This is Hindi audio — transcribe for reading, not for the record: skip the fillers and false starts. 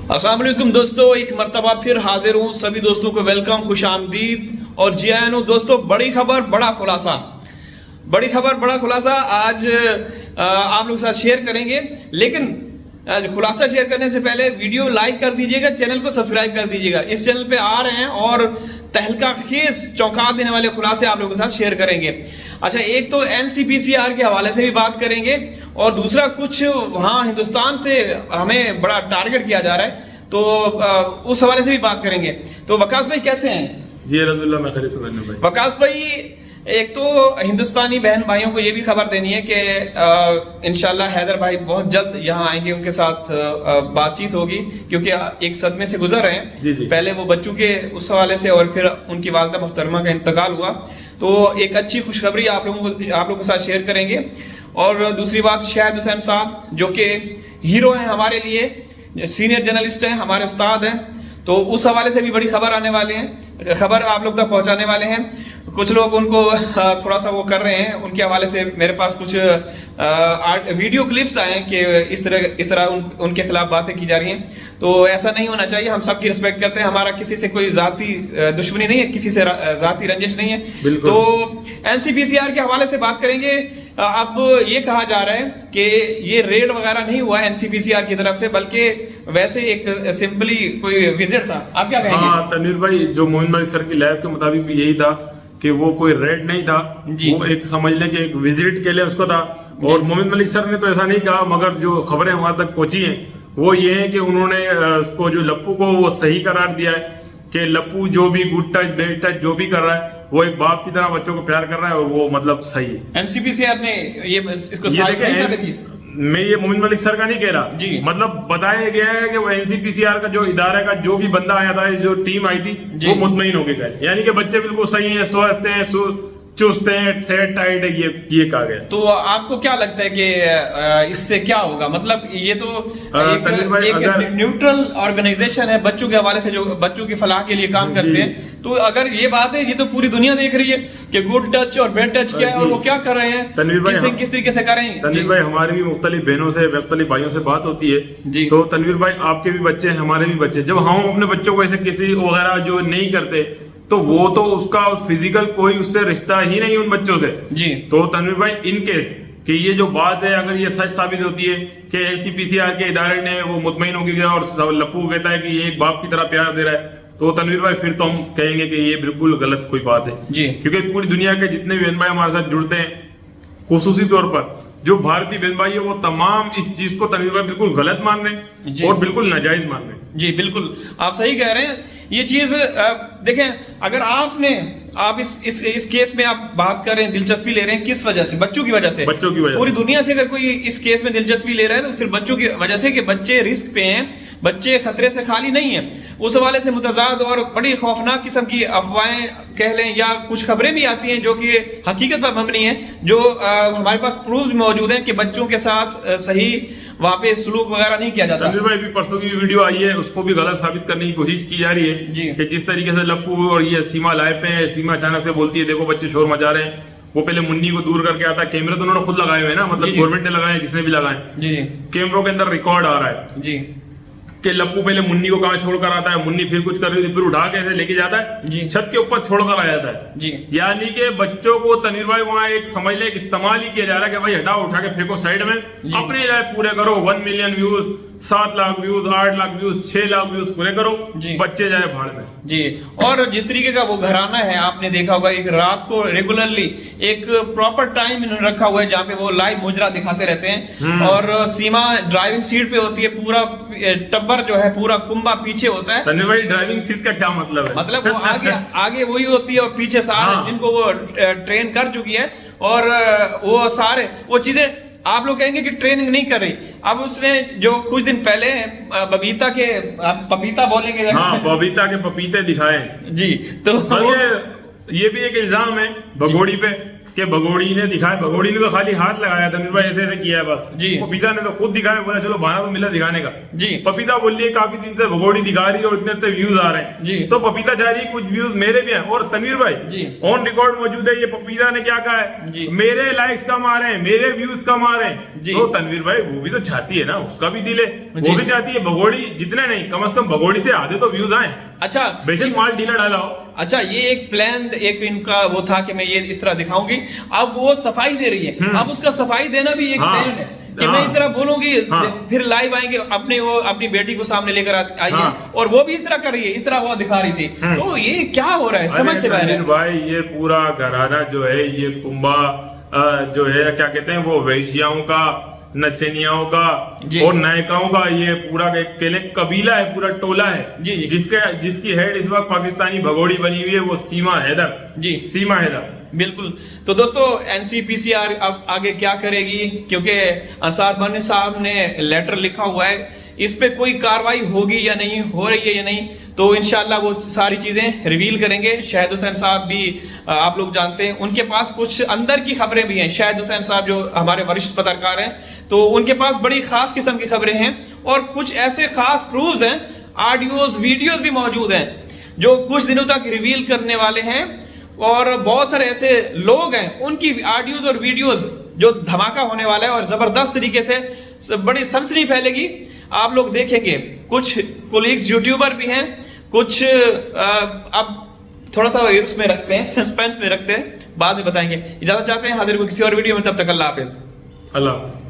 अस्सलाम वालेकुम दोस्तों, एक मरतबा फिर हाजिर हूँ। सभी दोस्तों को वेलकम, खुश आमदीद। और जी आया हूँ दोस्तों, बड़ी खबर बड़ा खुलासा आज आप लोग के साथ शेयर करेंगे। लेकिन आज खुलासा शेयर करने से पहले वीडियो लाइक कर दीजिएगा, चैनल को सब्सक्राइब कर दीजिएगा। इस चैनल पे आ रहे हैं और तहलका खेज चौंका देने वाले खुलासे आप लोगों के साथ शेयर करेंगे। अच्छा, एक तो एनसीपीसीआर के हवाले से भी बात करेंगे और दूसरा कुछ वहां हिंदुस्तान से हमें बड़ा टारगेट किया जा रहा है, तो उस हवाले से भी बात करेंगे। तो वकास भाई कैसे हैं? जी अल्हम्दुलिल्लाह, मैं खैरियत से हूं भाई। वकास भाई, एक तो हिंदुस्तानी बहन भाइयों को ये भी खबर देनी है कि इंशाल्लाह हैदर भाई बहुत जल्द यहाँ आएंगे, उनके साथ बातचीत होगी, क्योंकि एक सदमे से गुजर रहे हैं। जी जी। पहले वो बच्चों के उस हवाले से और फिर उनकी वालिदा मुहतरमा का इंतकाल हुआ, तो एक अच्छी खुशखबरी आप लोगों के साथ शेयर करेंगे। और दूसरी बात, शाहिद हुसैन साहब जो कि हीरो हैं हमारे लिए, सीनियर जर्नलिस्ट हैं, हमारे उस्ताद हैं, तो उस हवाले से भी बड़ी खबर आने वाले हैं, खबर आप लोग तक पहुंचाने वाले हैं। कुछ लोग उनको थोड़ा सा वो कर रहे हैं, उनके हवाले से मेरे पास कुछ वीडियो क्लिप्स आए हैं कि इस तरह उनके खिलाफ बातें की जा रही हैं। तो ऐसा नहीं होना चाहिए, हम सबकी रिस्पेक्ट करते हैं, हमारा किसी से कोई जाती दुश्मनी नहीं है, किसी से जाती रंजिश नहीं है। तो एनसीपीसीआर के हवाले से बात करेंगे। अब ये कहा जा रहा है कि ये रेड वगैरह नहीं हुआ एनसीपीसीआर की तरफ से, बल्कि वैसे एक सिंपली कोई विजिट था। आप क्या कहेंगे? हाँ तनवीर भाई, जो मोमिन मलिक सर की लैब के मुताबिक भी यही था कि वो कोई रेड नहीं था, वो एक समझ लें कि एक विजिट के लिए उसको था। और मोमिन मलिक सर ने तो ऐसा नहीं कहा, मगर जो खबरें हमारे तक पहुंची हैं वो ये है कि उन्होंने उसको, जो लप्पू को, वो सही करार दिया है कि लप्पू जो भी गुड टच बेड टच जो भी कर रहा है, वो एक बाप की तरह बच्चों को प्यार कर रहा है, और वो मतलब सही है। एनसीपीसीआर ने इसको सही साबित किया। मैं ये मोमिन मलिक सर का नहीं कह रहा जी, मतलब बताया गया है कि वो एनसीपीसीआर का जो इदारा का जो भी बंदा आया था, जो टीम आई थी, वो मुतमईन होके गए, यानी कि बच्चे बिल्कुल सही हैं, स्वस्थ हैं, चुस्त है, सेट टाइट है, ये कहा गया। तो आपको क्या लगता है कि इससे क्या होगा? मतलब ये तो एक न्यूट्रल ऑर्गेनाइजेशन है, बच्चों के हवाले से, जो बच्चों की फलाह के लिए काम करते हैं। तो अगर ये बात है, ये तो पूरी दुनिया देख रही है कि गुड टच और बैड टच क्या है और वो क्या कर रहे हैं, किस तरीके से कर रहे हैं। तनवीर भाई, हमारी भी मुख्तलिफ बहनों से, मुख्तलिफ भाइयों से बात होती है। तो तनवीर भाई, आपके भी बच्चे हैं, हमारे भी बच्चे, जब हम अपने बच्चों को ऐसे किसी वगैरह जो नहीं करते, तो वो तो उसका फिजिकल कोई उससे रिश्ता ही नहीं उन बच्चों से जी। तो तनवीर भाई, इनकेस कि ये जो बात है, अगर ये सच साबित होती है कि एनसीपीसीआर के इदारे ने वो मुतमईन हो गया और लप्पू कहता है कि ये एक बाप की तरह प्यार दे रहा है, तो तनवीर भाई फिर तो हम कहेंगे कि ये बिल्कुल गलत कोई बात है जी। क्योंकि पूरी दुनिया के जितने भी बहन भाई हमारे साथ जुड़ते हैं, खुसूसी तौर पर जो भारतीय बहन भाई है, वो तमाम इस चीज को तनवीर भाई बिल्कुल गलत मान रहे हैं और बिल्कुल नाजायज मान रहे हैं। जी बिल्कुल, आप सही कह रहे हैं। ये चीज देखें, अगर आप इस केस में आप बात कर रहे हैं, दिलचस्पी ले रहे हैं, किस वजह से? बच्चों की वजह से। पूरी दुनिया से अगर कोई इस केस में दिलचस्पी ले रहा है तो सिर्फ बच्चों की वजह से, कि बच्चे रिस्क पे हैं, बच्चे खतरे से खाली नहीं है। उस हवाले से मुतजाद और बड़ी खौफनाक किस्म की अफवाहें कह लें, या कुछ खबरें भी आती हैं जो कि हकीकत पर मबनी है, जो हमारे पास प्रूफ मौजूद है कि बच्चों के साथ सही वहाँ पे सलूक वगैरह नहीं किया जाता। भाई, भी परसों की वीडियो आई है, उसको भी गलत साबित करने की कोशिश की जा रही है कि जिस तरीके से लप्पू और ये सीमा लाइव पे है, सीमा अचानक से बोलती है देखो बच्चे शोर मचा रहे हैं, वो पहले मुन्नी को दूर करके आता है। कैमरे तो उन्होंने खुद लगाए हुए हैं ना, मतलब गवर्नमेंट ने लगाए, जिसने भी लगाए जी, कैमरों के अंदर रिकॉर्ड आ रहा है जी कि लप्पू पहले मुन्नी को कहाँ छोड़ कर आता है, मुन्नी फिर कुछ कर रही थी, फिर उठा के ऐसे लेके जाता है, छत के ऊपर छोड़ कर आ जाता है जी। यानी कि बच्चों को तनवीर भाई वहाँ एक समझ ले, एक इस्तेमाल ही किया जा रहा है कि भाई हटाओ, उठा के फेंको साइड में, अपनी लाइफ पूरे करो, 1 million views, 7 lakh views, 8 lakh views, 6 lakh views पूरे करो, बच्चे जाए भाड़ में जी। और जिस तरीके का वो घराना है, आपने देखा होगा, एक रात को रेगुलरली एक प्रॉपर टाइम इन्होंने रखा हुआ है जहाँ पे वो लाइव मुजरा दिखाते रहते हैं, और सीमा ड्राइविंग सीट पे होती है, पूरा टब्बर जो है, पूरा कुंबा पीछे होता है। तन्वीर भाई, ड्राइविंग सीट का क्या मतलब है? मतलब वो आगे वही होती है और पीछे सारे जिनको वो ट्रेन कर चुकी है, और वो सारे वो चीजें आप लोग कहेंगे कि ट्रेनिंग नहीं कर रही। अब उसने जो कुछ दिन पहले बबीता के पपीता बोलेंगे, हाँ, बबीता के पपीते दिखाए जी, तो ये भी एक इल्जाम है भगोड़ी पे कि भगोड़ी ने दिखाया, भगोड़ी ने तो खाली हाथ लगाया तनवीर भाई, ऐसे ऐसे किया है बस जी। पपीता ने तो खुद दिखाया, बोला चलो बहाना तो मिला दिखाने का जी। पपीता बोल रही है काफी दिन से भगोड़ी दिखा रही है और इतने इतने व्यूज आ रहे हैं जी। तो पपीता चाह रही है कुछ व्यूज मेरे भी हैं। और तनवीर भाई जी। ऑन रिकॉर्ड मौजूद है, ये पपीता ने क्या कहा जी। है, मेरे लाइक्स कम आ रहे हैं, मेरे व्यूज कम आ रहे हैं। जी। तो तनवीर भाई वो भी तो चाहती है ना, उसका भी दिल है, जी। वो भी चाहती है भगोड़ी जितने नहीं कम से कम भगोड़ी से आधे तो व्यूज आए। अच्छा बेशक माल ढीला डाला हो। अच्छा, ये एक प्लान, एक इनका वो था कि मैं ये इस तरह दिखाऊंगी, अब वो सफाई दे रही है, अब उसका सफाई देना भी एक प्लान है कि मैं इस तरह बोलूंगी, फिर लाइव आएंगे अपनी बेटी को सामने लेकर आइए, और वो भी इस तरह कर रही है, इस तरह वो दिखा रही थी। तो ये क्या हो रहा है, समझ से बाहर है भाई। ये पूरा घराना जो है, ये कुंभा जो है क्या कहते हैं वो वैश्याओं का, नचनियाओं का और नायकाओं का ये पूरा कबीला है, पूरा टोला है जी। जिसकी हेड इस वक्त पाकिस्तानी भगोड़ी बनी हुई है, वो सीमा हैदर जी। सीमा हैदर बिल्कुल। तो दोस्तों एनसीपीसीआर अब आगे क्या करेगी, क्योंकि अंसार बनी साहब ने लेटर लिखा हुआ है, इस पे कोई कार्रवाई होगी या नहीं, हो रही है या नहीं, तो इंशाल्लाह वो सारी चीजें रिवील करेंगे। शाहिद हुसैन साहब भी आप लोग जानते हैं, उनके पास कुछ अंदर की खबरें भी हैं। शाहिद हुसैन साहब जो हमारे वरिष्ठ पत्रकार हैं, तो उनके पास बड़ी खास किस्म की खबरें हैं, और कुछ ऐसे खास प्रूफ्स हैं, ऑडियोज वीडियोज भी मौजूद हैं जो कुछ दिनों तक रिवील करने वाले हैं, और बहुत सारे ऐसे लोग हैं उनकी ऑडियोज और वीडियोज जो धमाका होने वाला है और जबरदस्त तरीके से बड़ी सनसनी फैलेगी, आप लोग देखेंगे। कुछ कोलीग्स यूट्यूबर भी हैं, कुछ अब थोड़ा सा उसमें रखते हैं, सस्पेंस में रखते हैं, बाद में बताएंगे। इजाजत चाहते हैं, हाजिर को किसी और वीडियो में, तब तक अल्लाह हाफिज। अल्लाह।